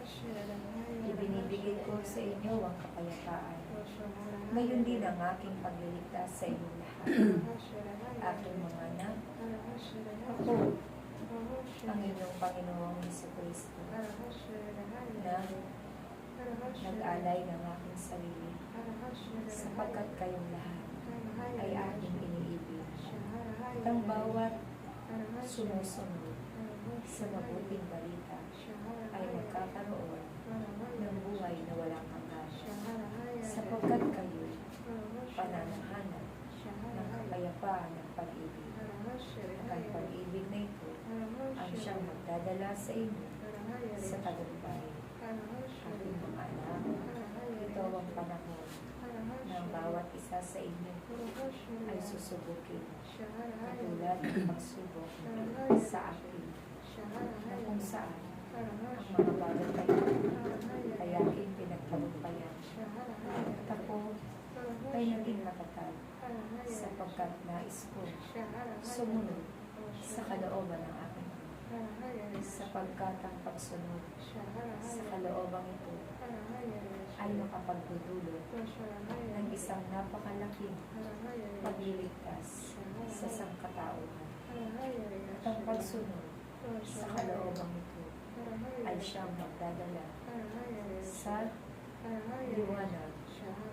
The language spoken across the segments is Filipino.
Ibinibigay ko sa inyo ang kapayapaan. Ngayon din ang aking pagliligtas sa inyong lahat. Aking mga anak, ako, ang inyong Panginoong Jesucristo, na nag-alay ng aking sarili, sapagkat kayong lahat ay aking iniibig. Ang bawat sumusunod sa mabuting balita ay magkakaroon ng buhay na walang hanggan, sapagkat kayo pananahanan ng kapayapaan ng pag-ibig. At ang pag-ibig na ito ang siyang magdadala sa inyo sa tagumpay. Aking mga anak, ito ang panahon na ang bawat isa sa inyo ay susubukin, katulad ng pagsubok sa akin, na kung saan ang mga bagay ay aking pinagtagumpayan. At ako ay naging matatag, sapagkat nais ko sumunod sa kalooban ng aking Ama, sapagkat ang pagsunod sa kaloobang ito ay makapagdudulot ng isang napakalaking pagliligtas sa sangkatauhan. At ang pagsunod sa kaloobang ito ay siyang magdadala sa liwanag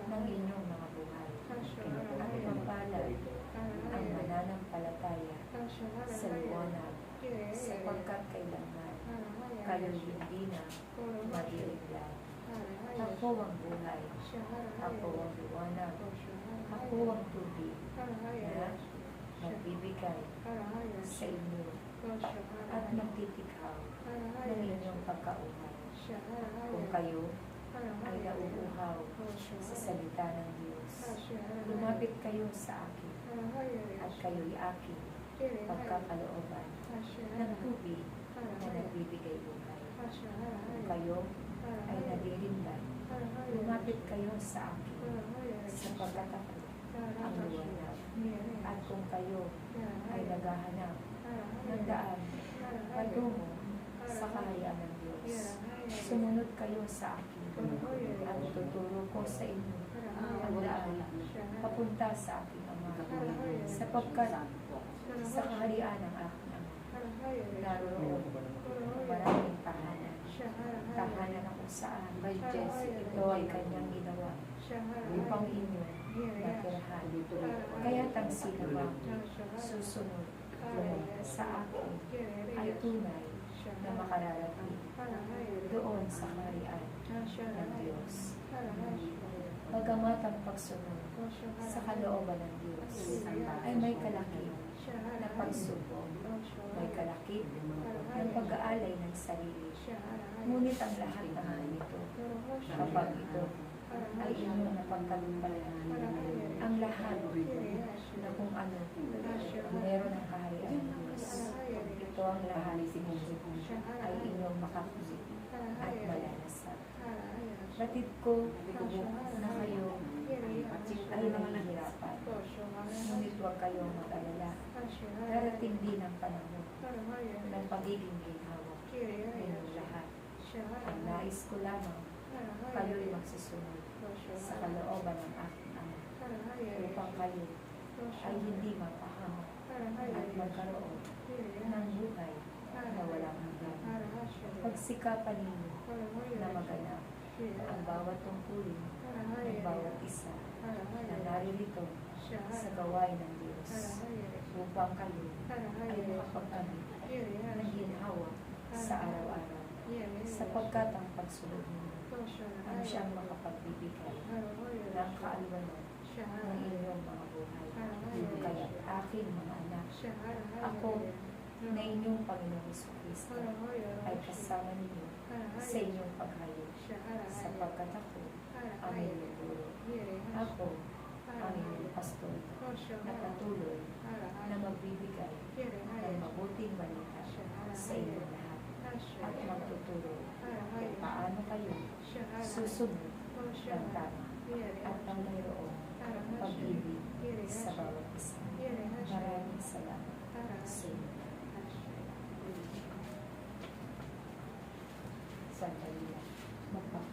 ng inyong mga buhay. At mapalad ang mananampalataya sa liwanag, sapagkat kailanman kayo hindi na madiliglan. Ako ang buhay, ako ang liwanag, ako ang tubig na magbibigay sa inyo at magtitikhaw ng inyong pagkauhaw. Kung kayo ay nauuhaw sa salita ng Diyos, lumapit kayo sa akin at kayo'y aking pagkakalooban ng tubig na nagbibigay buhay. Kung kayo ay nadirindan, lumapit kayo sa akin sapagkat ako ang liwanag. At kung kayo ay naghahanap ng daan patungo sa kaharian ng Diyos, sumunod kayo sa akin at tuturo ko sa inyo ang daan papunta sa aking Ama, sapagkat sa kaharian ng aking Ama naroon maraming tahanan, tahanan na kung saan ito ay kanyang ginawa upang inyo matirahan. Kaya ang sinumang susunod sa akin ay tunay na makararating doon sa kaharian ng Diyos. Bagamat ang pagsunod sa kalooban ng Diyos ay may kalakip na pagsubok, may kalakip ng pag-aalay ng sarili. Ngunit ang lahat naman ito, kapag ito ay inyong napagtagumpayan, ang lahat na kung ano meron ang kaharian ng Diyos, ito ang lahat ay inyong makakulit at malalasan. Batid ko na kayo ay nangihirapan, ngunit huwag kayong mag-alala. Darating din ang panahon ng pagiging ginhawa ninyong lahat. Ang nais ko lamang, kayo'y magsusunod sa kalooban ng aking Ama, upang kayo ay hindi mapahamak at magkaroon ng buhay na walang hanggan. Pagsikapan ninyo na maganap ang bawat tungkulin ng bawat isa na naririto sa gawain ng Diyos, upang kayo ay makapagkamit ng ginhawa sa araw-araw, sapagkat ang pagsunod ninyo ang siyang makapagbibigay ng kaaliwanan ng inyong mga buhay. Kaya aking mga anak, ako na inyong Panginoong Jesucristo ay kasama ninyo sa inyong paghayo, sapagkat ako ang inyong guro. Ako ang inyong pastor na patuloy na magbibigay ng mabuting balita sa inyong lahat at magtuturo kung paano kayo susunod ng tama at ng mayroong pag-ibig sa bawat isa. Maraming salamat sa inyo. Sandali lang. Magpapa